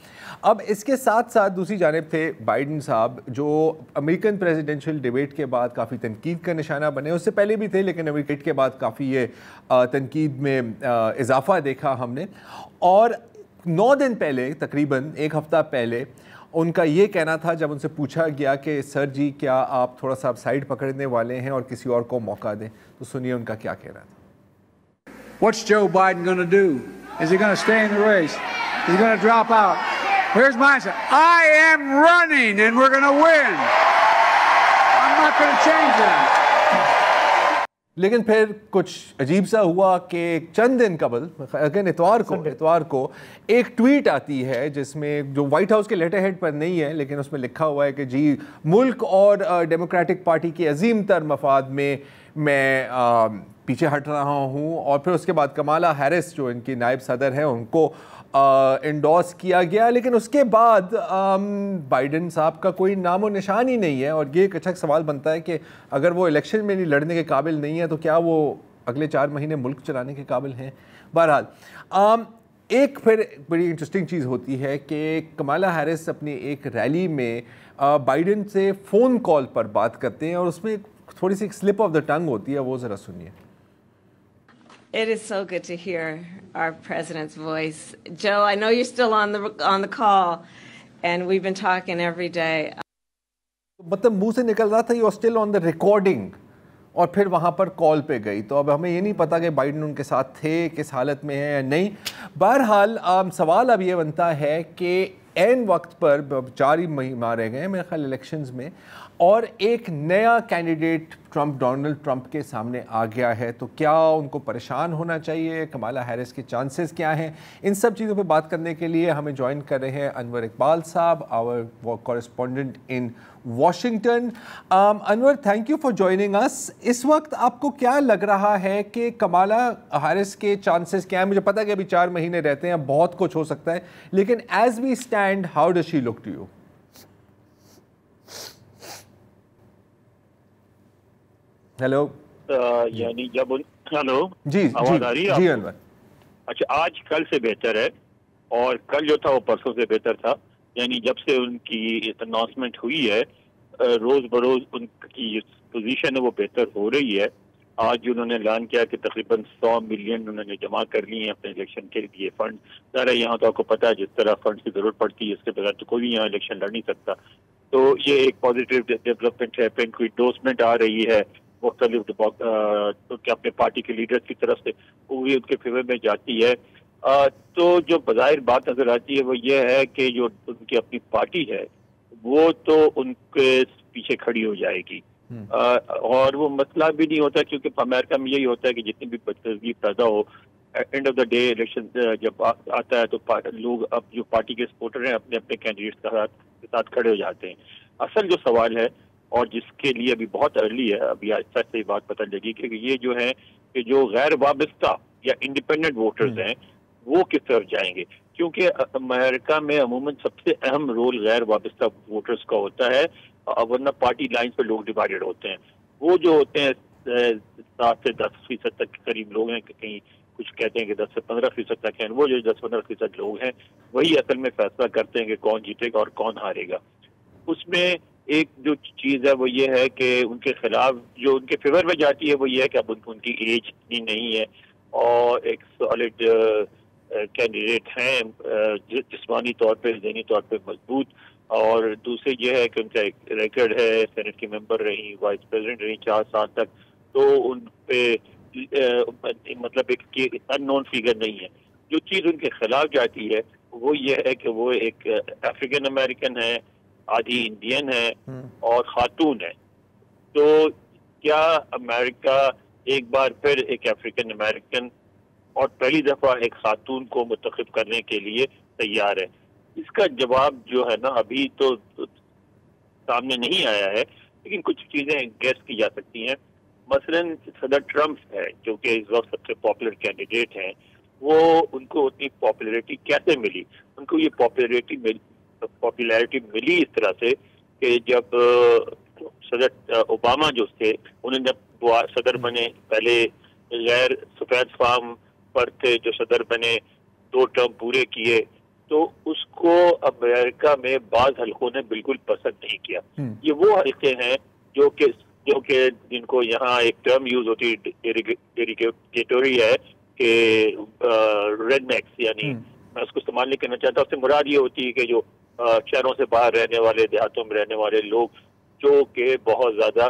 اب اس کے ساتھ ساتھ دوسری جانب تھے بائیڈن صاحب جو امریکن پریزیڈنشیل ڈیبیٹ کے بعد کافی تنقید کا نشانہ بنے. اس سے پہلے بھی تھے لیکن امریکن کے بعد کافی یہ تنقید میں اضافہ دیکھا ہم نے. اور 9 دن پہلے، تقریباً ایک ہفتہ پہلے، ان کا یہ کہنا تھا جب ان سے پوچھا گیا کہ سر جی کیا آپ تھوڑا سا سائیڈ پکڑنے والے ہیں اور کسی اور کو موقع دیں، تو سنیے ان کا کیا کہنا تھا. What's Joe Biden going to do? Is he going to stay in the race? Is he going to drop out? Here's my answer. I am running and we're going to win. I'm not going to change that. لیکن پھر کچھ عجیب سا ہوا کہ چند دن قبل اتوار کو ایک ٹویٹ آتی ہے جس میں جو وائٹ ہاؤس کے لیٹر ہیڈ پر نہیں ہے لیکن اس میں لکھا ہوا ہے کہ جی ملک اور ڈیموکریٹک پارٹی کے عظیم تر مفاد میں پیچھے ہٹ رہا ہوں. اور پھر اس کے بعد کمالا ہیرس جو ان کی نائب صدر ہیں ان کو انڈورس کیا گیا. لیکن اس کے بعد بائیڈن صاحب کا کوئی نام و نشان ہی نہیں ہے. اور یہ ایک اچھا سوال بنتا ہے کہ اگر وہ الیکشن میں لڑنے کے قابل نہیں ہے تو کیا وہ اگلے 4 مہینے ملک چلانے کے قابل ہیں. بہرحال ایک پھر بڑی انٹرسٹنگ چیز ہوتی ہے کہ کمالا ہیرس اپنی ایک ریلی میں بائیڈن سے فون کال پر بات کرتے ہیں اور اس میں تھوڑی سی سلپ آف دا ٹنگ ہوتی ہے، وہ ذرا سنیے. It is so good to hear our president's voice. Joe, I know you're still on the call, and we've been talking every day. مطلب منہ سے نکل رہا تھا you're still on the recording اور پھر وہاں پر کال پہ گئی. تو اب ہمیں یہ نہیں پتا کہ بائیڈن ان کے ساتھ تھے، کس حالت میں ہیں یا نہیں. بہرحال سوال اب یہ بنتا ہے کہ این وقت پر 4 ہی ماہ رہ گئے ہیں میرے خیال الیکشنز میں، اور ایک نیا کینڈیڈیٹ ڈونلڈ ٹرمپ کے سامنے آ گیا ہے. تو کیا ان کو پریشان ہونا چاہیے؟ کمالا ہیرس کے چانسز کیا ہیں؟ ان سب چیزوں پہ بات کرنے کے لیے ہمیں جوائن کر رہے ہیں انور اقبال صاحب، our correspondent in Washington. Anwar, thank you for joining us. اس وقت آپ کو کیا لگ رہا ہے کہ کمالا ہیرس کے چانسز کیا ہیں؟ مجھے پتا کہ ابھی 4 مہینے رہتے ہیں، بہت کچھ ہو سکتا ہے، لیکن as we stand how does she look to you? Hello, یعنی جب ہیلو جی آواز آ رہی ہے؟ جی انور. اچھا، آج کل سے بہتر ہے اور کل جو تھا وہ پرسوں سے بہتر تھا. یعنی جب سے ان کی اناؤنسمنٹ ہوئی ہے روز بروز ان کی پوزیشن ہے وہ بہتر ہو رہی ہے. آج انہوں نے اعلان کیا کہ تقریباً 100 ملین انہوں نے جمع کر لی ہیں اپنے الیکشن کے لیے فنڈ. ذرا یہاں تو آپ کو پتا ہے جس طرح فنڈ کی ضرورت پڑتی ہے اس کے بغیر تو کوئی یہاں الیکشن لڑ نہیں سکتا. تو یہ ایک پازیٹیو ڈیولپمنٹ ہے. پھر کوئی انڈورسمنٹ آ رہی ہے مختلف کہ اپنے پارٹی کے لیڈرز کی طرف سے، وہ بھی ان کے فیور میں جاتی ہے. تو جو بظاہر بات نظر آتی ہے وہ یہ ہے کہ جو ان کی اپنی پارٹی ہے وہ تو ان کے پیچھے کھڑی ہو جائے گی. اور وہ مسئلہ بھی نہیں ہوتا کیونکہ امریکہ میں یہی ہوتا ہے کہ جتنی بھی بدترزگی پیدا ہو، end of the day election جب آتا ہے تو لوگ اب جو پارٹی کے سپورٹر ہیں اپنے اپنے کینڈیڈیٹس کے ساتھ کھڑے ہو جاتے ہیں. اصل جو سوال ہے اور جس کے لیے ابھی بہت ارلی ہے, ابھی آہستہ سے یہ بات پتہ لگی کہ یہ جو ہے کہ جو غیر وابستہ یا انڈیپینڈنٹ ووٹرز ہیں وہ کس طرف جائیں گے, کیونکہ امریکہ میں عموماً سب سے اہم رول غیر وابستہ ووٹرز کا ہوتا ہے, ورنہ پارٹی لائنز پہ لوگ ڈیوائیڈڈ ہوتے ہیں. وہ جو ہوتے ہیں 7 سے 10% تک کے قریب لوگ ہیں, کہیں کچھ کہتے ہیں کہ 10 سے 15% تک ہیں, وہ جو 10-15% لوگ ہیں وہی اصل میں فیصلہ کرتے ہیں کہ کون جیتے گا اور کون ہارے گا. اس میں ایک جو چیز ہے وہ یہ ہے کہ ان کے خلاف جو ان کے فیور میں جاتی ہے وہ یہ ہے کہ اب ان کی ایج اتنی نہیں ہے اور ایک سالڈ کینڈیڈیٹ ہیں, جسمانی طور پہ ذہنی طور پہ مضبوط, اور دوسرے یہ ہے کہ ان کا ایک ریکارڈ ہے, سینٹ کی ممبر رہی, وائس پریزیڈنٹ رہی 4 سال تک, تو ان پہ مطلب ایک ان نون فیگر نہیں ہے. جو چیز ان کے خلاف جاتی ہے وہ یہ ہے کہ وہ ایک افریقن امریکن ہے, آدھی انڈین ہے اور خاتون ہے. تو کیا امریکہ ایک بار پھر ایک افریقن امریکن اور پہلی دفعہ ایک خاتون کو منتخب کرنے کے لیے تیار ہے؟ اس کا جواب جو ہے نا ابھی تو سامنے نہیں آیا ہے, لیکن کچھ چیزیں گیس کی جا سکتی ہیں. مثلا صدر ٹرمپ ہے جو کہ اس وقت سب سے پاپولر کینڈیڈیٹ ہیں, وہ ان کو اتنی پاپولیرٹی کیسے ملی؟ ان کو یہ پاپولیرٹی ملی اس طرح سے کہ جب صدر اوباما جو تھے انہوں نے جب صدر بنے, پہلے غیر سفید فام پر تھے, جو صدر بنے 2 ٹرم پورے کیے, تو اس کو امریکہ میں بعض حلقوں نے بالکل پسند نہیں کیا. یہ وہ حلقے ہیں جو کہ جن کو یہاں ایک ٹرم یوز ہوتی ڈیریگیٹوری ہے کہ ریڈ نیکس, یعنی میں اس کو استعمال نہیں کرنا چاہتا, اس سے مراد یہ ہوتی ہے کہ جو شہروں سے باہر رہنے والے, دیہاتوں میں رہنے والے لوگ جو کہ بہت زیادہ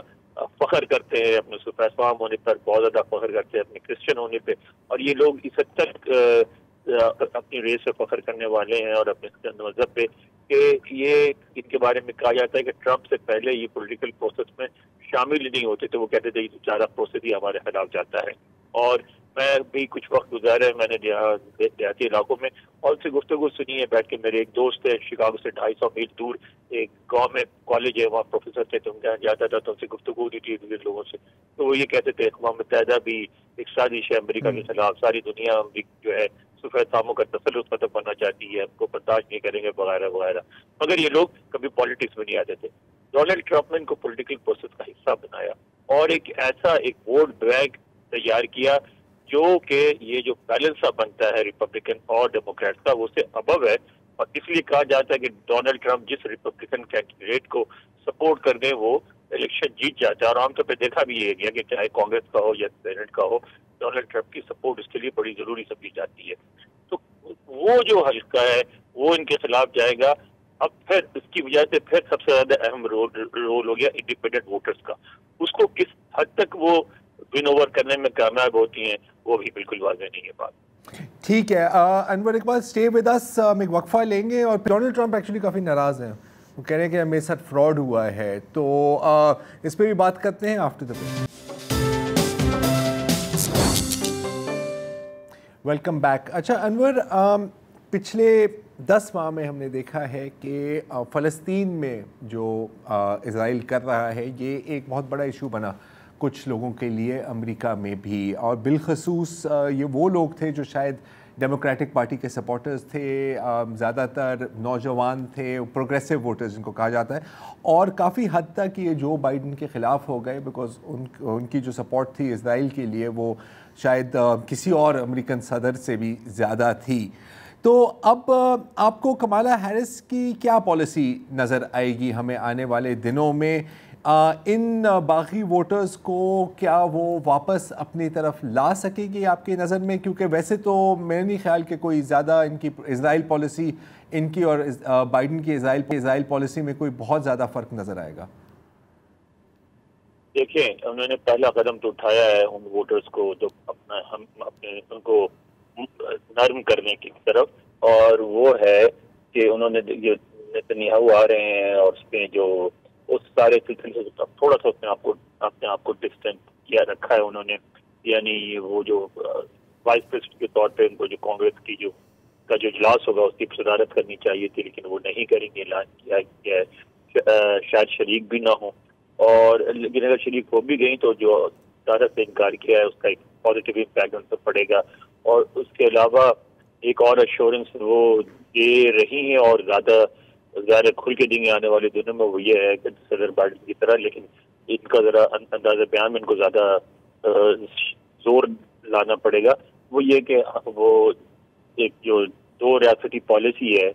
فخر کرتے ہیں اپنے سفید فام ہونے پر, بہت زیادہ فخر کرتے ہیں اپنے کرسچن ہونے پہ, اور یہ لوگ اس حد تک اپنی ریس سے فخر کرنے والے ہیں اور اپنے مذہب پہ کہ یہ ان کے بارے میں کہا جاتا ہے کہ ٹرمپ سے پہلے یہ پولیٹیکل پروسیس میں شامل نہیں ہوتے تھے. وہ کہتے تھے یہ سارا پروسیس ہی ہمارے خلاف جاتا ہے. اور میں بھی کچھ وقت گزارا ہے میں نے دیہاتی علاقوں میں, اور ان سے گفتگو سنی ہے بیٹھ کے. میرے ایک دوست ہے شکاگو سے 250 میل دور ایک گاؤں میں کالج ہے, وہاں پروفیسر تھے, تو میں جاتا تھا تو ان سے گفتگو ہوتی تھی لوگوں سے, تو وہ یہ کہتے تھے اقوام متحدہ بھی ایک سازش ہے امریکہ کے خلاف, ساری دنیا جو ہے سفید فاموں کا تسلط ختم کرنا چاہتی ہے, ہم کو برداشت نہیں کریں گے وغیرہ وغیرہ. مگر یہ لوگ کبھی پالیٹکس میں نہیں آتے تھے. ڈونلڈ ٹرمپ نے ان کو پولیٹیکل پروسیس کا حصہ بنایا اور ایک ایسا ایک ووٹ بینک تیار کیا جو کہ یہ جو بیلنس بنتا ہے ریپبلکن اور ڈیموکریٹ کا وہ سے ابو ہے. اور اس لیے کہا جاتا ہے کہ ڈونلڈ ٹرمپ جس ریپبلکن کینڈیڈیٹ کو سپورٹ کر دیں وہ الیکشن جیت جاتا ہے. اور عام طور پہ دیکھا بھی یہ گیا کہ چاہے کانگریس کا ہو یا سینٹ کا ہو, ڈونلڈ ٹرمپ کی سپورٹ اس کے لیے بڑی ضروری سمجھی جاتی ہے. تو وہ جو حلقہ ہے وہ ان کے خلاف جائے گا. اب پھر اس کی وجہ سے پھر سب سے زیادہ اہم رول ہو گیا انڈیپینڈنٹ ووٹرز کا. اس کو کس حد تک وہ ون اوور کرنے میں کامیاب ہوتی ہیں وہ بھی بالکل واضح نہیں ہے بات. ٹھیک ہے انور اقبال, اسٹے ود اس, ہم ایک وقفہ لیں گے. اور ڈونلڈ ٹرمپ ایکچولی کافی ناراض ہیں, وہ کہہ رہے ہیں کہ میرے ساتھ فراڈ ہوا ہے, تو اس پہ بھی بات کرتے ہیں after the break. Welcome back. اچھا انور, پچھلے 10 ماہ میں ہم نے دیکھا ہے کہ فلسطین میں جو اسرائیل کر رہا ہے یہ ایک بہت بڑا ایشو بنا کچھ لوگوں کے لیے امریکہ میں بھی, اور بالخصوص یہ وہ لوگ تھے جو شاید ڈیموکریٹک پارٹی کے سپورٹرز تھے, زیادہ تر نوجوان تھے, پروگریسو ووٹرز جن کو کہا جاتا ہے, اور کافی حد تک یہ جو بائیڈن کے خلاف ہو گئے بیکاز ان کی جو سپورٹ تھی اسرائیل کے لیے وہ شاید کسی اور امریکن صدر سے بھی زیادہ تھی. تو اب آپ کو کمالا ہیرس کی کیا پالیسی نظر آئے گی ہمیں آنے والے دنوں میں؟ ان باغی ووٹرز کو کیا وہ واپس اپنی طرف لا سکے گی آپ کی نظر میں؟ کیونکہ ویسے تو میں نہیں خیال کہ کوئی زیادہ ان کی اسرائیل پالیسی ان کی اور بائیڈن کی اسرائیل پالیسی میں کوئی بہت زیادہ فرق نظر آئے گا. دیکھیں انہوں نے پہلا قدم تو اٹھایا ہے ان ووٹرز کو جو اپنے ان کو نرم کرنے کی طرف, اور وہ ہے کہ انہوں نے یہ نتنیاہو آ رہے ہیں اور اس میں جو اس سارے سلسلے سے تھوڑا سا اپنے آپ کو ڈسٹینس کیا رکھا ہے انہوں نے. یعنی وہ جو وائس پریزیڈنٹ کے طور پہ ان کو جو کانگریس کی جو اجلاس ہوگا اس کی صدارت کرنی چاہیے تھی, لیکن وہ نہیں کریں گے, اعلان کیا ہے شاید شریک بھی نہ ہوں. اور لیکن اگر شریک ہو بھی گئی تو جو زیادہ سے انکار کیا ہے اس کا ایک پازیٹیو امپیکٹ ان پر پڑے گا. اور اس کے علاوہ ایک اور ایشورنس وہ دے رہی ہیں اور زیادہ کھل کے دیں گے آنے والے دنوں میں, وہ یہ ہے کہ صدر بائیڈن کی طرح, لیکن ان کا ذرا اندازہ بیان میں ان کو زیادہ زور لانا پڑے گا, وہ یہ کہ وہ ایک جو 2 ریاستی پالیسی ہے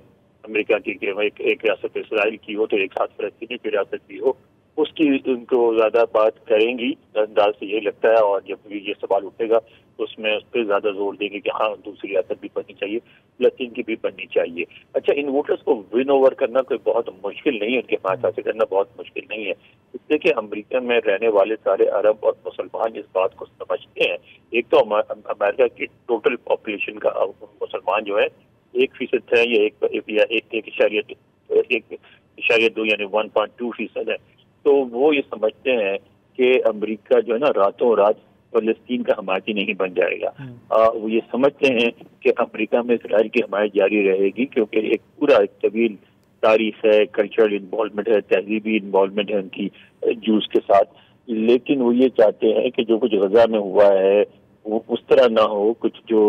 امریکہ کی کہ ایک ریاست اسرائیل کی ہو تو ایک ساتھ فلسطینی کی ریاست بھی ہو, اس کی ان کو زیادہ بات کریں گی انداز سے یہ لگتا ہے. اور جب بھی یہ سوال اٹھے گا تو اس میں اس پہ زیادہ زور دیں گے کہ ہاں دوسری ریاست بھی بننی چاہیے, فلسطین کی بھی بننی چاہیے. اچھا, ان ووٹرز کو ون اوور کرنا کوئی بہت مشکل نہیں ہے, ان کے حمایت حاصل کرنا بہت مشکل نہیں ہے, اس لیے کہ امریکہ میں رہنے والے سارے عرب اور مسلمان اس بات کو سمجھتے ہیں. ایک تو امریکہ کی ٹوٹل پاپولیشن کا مسلمان جو ہے 1% ہے یا 1.2 یعنی 1.2% ہے. تو وہ یہ سمجھتے ہیں کہ امریکہ جو ہے نا راتوں رات فلسطین کا حمایتی نہیں بن جائے گا. وہ یہ سمجھتے ہیں کہ امریکہ میں اسرائیل کی حمایت جاری رہے گی کیونکہ ایک پورا ایک طویل تاریخ ہے, کلچرل انوالومنٹ ہے, تہذیبی انوالومنٹ ہے ان کی جوز کے ساتھ. لیکن وہ یہ چاہتے ہیں کہ جو کچھ غزہ میں ہوا ہے وہ اس طرح نہ ہو, کچھ جو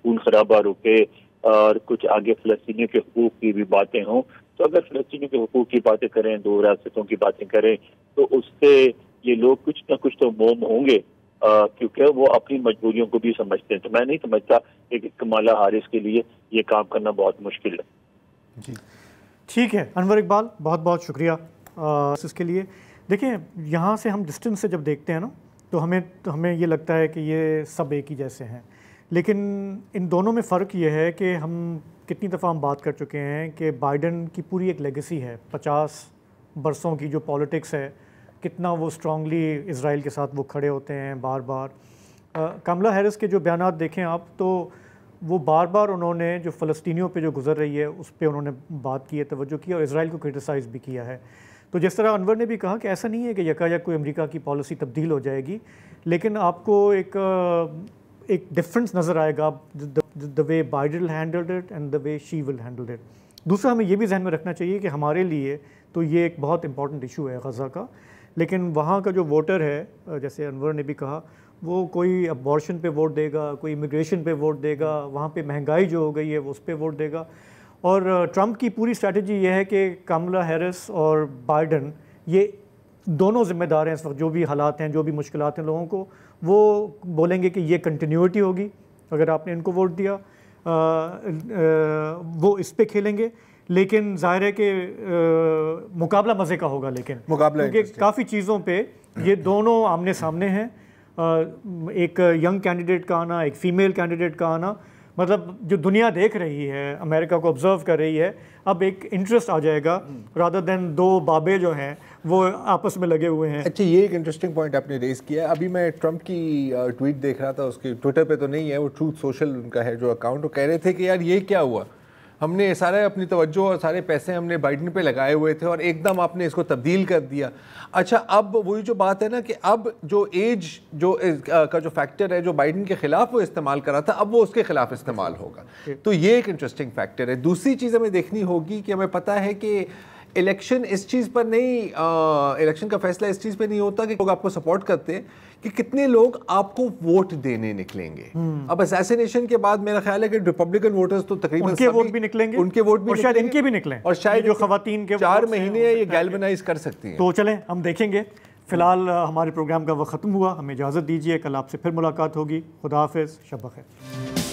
خون خرابہ رکے اور کچھ آگے فلسطینیوں کے حقوق کی بھی باتیں ہوں. تو اگر فلسطینیوں کے حقوق کی باتیں کریں, 2 ریاستوں کی باتیں کریں, تو اس سے یہ لوگ کچھ نہ کچھ تو موم ہوں گے کیونکہ وہ اپنی مجبوریوں کو بھی سمجھتے ہیں. تو میں نہیں سمجھتا کہ کمالا ہارس کے لیے یہ کام کرنا بہت مشکل ہے. جی ٹھیک ہے انور اقبال, بہت بہت شکریہ اس کے لیے. دیکھیں یہاں سے ہم ڈسٹنس سے جب دیکھتے ہیں نا تو ہمیں یہ لگتا ہے کہ یہ سب ایک ہی جیسے ہیں, لیکن ان دونوں میں فرق یہ ہے کہ ہم کتنی دفعہ ہم بات کر چکے ہیں کہ بائیڈن کی پوری ایک لیگیسی ہے 50 برسوں کی جو پالیٹکس ہے, کتنا وہ اسٹرانگلی اسرائیل کے ساتھ وہ کھڑے ہوتے ہیں بار بار. کملا ہیرس کے جو بیانات دیکھیں آپ تو وہ بار بار انہوں نے جو فلسطینیوں پہ جو گزر رہی ہے اس پہ انہوں نے بات کی ہے, توجہ کی, اور اسرائیل کو کرٹیسائز بھی کیا ہے. تو جس طرح انور نے بھی کہا کہ ایسا نہیں ہے کہ یکایک کوئی امریکہ کی پالیسی تبدیل ہو جائے گی, لیکن آپ کو ایک ڈفرنس نظر آئے گا the way Biden handled it and the way she will handle it. دوسرا ہمیں یہ بھی ذہن میں رکھنا چاہیے کہ ہمارے لیے تو یہ ایک بہت امپورٹنٹ ایشو ہے غزہ کا, لیکن وہاں کا جو ووٹر ہے جیسے انور نے بھی کہا وہ کوئی ابارشن پہ ووٹ دے گا, کوئی امیگریشن پہ ووٹ دے گا, وہاں پہ مہنگائی جو ہو گئی ہے وہ اس پہ ووٹ دے گا. اور ٹرمپ کی پوری اسٹریٹجی یہ ہے کہ کملا ہیرس اور بائیڈن یہ دونوں ذمہ دار ہیں اس وقت, جو بھی حالات ہیں, جو بھی مشکلات ہیں لوگوں کو, وہ بولیں گے کہ یہ کنٹینیوٹی ہوگی اگر آپ نے ان کو ووٹ دیا, وہ اس پہ کھیلیں گے. لیکن ظاہر ہے کہ مقابلہ مزے کا ہوگا, لیکن کیونکہ کافی چیزوں پہ یہ دونوں آمنے سامنے ہیں. ایک ینگ کینڈیڈیٹ کا آنا, ایک فیمیل کینڈیڈیٹ کا آنا, مطلب جو دنیا دیکھ رہی ہے, امریکہ کو آبزرو کر رہی ہے, اب ایک انٹرسٹ آ جائے گا رادر دین 2 بابے جو ہیں وہ آپس میں لگے ہوئے ہیں. اچھا, یہ ایک انٹرسٹنگ پوائنٹ آپ نے ریز کیا ہے. ابھی میں ٹرمپ کی ٹویٹ دیکھ رہا تھا, اس کی ٹویٹر پہ تو نہیں ہے, وہ ٹروتھ سوشل ان کا ہے جو اکاؤنٹ, وہ کہہ رہے تھے کہ یار یہ کیا ہوا, ہم نے سارے اپنی توجہ اور سارے پیسے ہم نے بائیڈن پہ لگائے ہوئے تھے اور ایک دم آپ نے اس کو تبدیل کر دیا. اچھا, اب وہی جو بات ہے نا کہ اب جو ایج کا جو فیکٹر ہے جو بائیڈن کے خلاف وہ استعمال کر رہا تھا, اب وہ اس کے خلاف استعمال ہوگا. تو یہ ایک انٹرسٹنگ فیکٹر ہے. دوسری چیز ہمیں دیکھنی ہوگی کہ ہمیں پتہ ہے کہ الیکشن اس چیز پر نہیں, الیکشن کا فیصلہ اس چیز پہ نہیں ہوتا کہ لوگ آپ کو سپورٹ کرتے ہیں کہ کتنے لوگ آپ کو ووٹ دینے نکلیں گے. اب اسیسینیشن کے بعد میرا خیال ہے کہ ریپبلکن ووٹرز تو تقریباً ان کے ووٹ بھی نکلیں گے, ان کے ووٹ بھی, اور شاید ان کے بھی نکلیں, اور شاید جو خواتین کے 4 مہینے یہ گیلونائز کر سکتی ہیں. تو چلیں ہم دیکھیں گے. فی الحال ہمارے پروگرام کا وقت ختم ہوا, ہمیں اجازت دیجیے, کل آپ سے پھر ملاقات ہوگی. خدا حافظ, شب بخیر.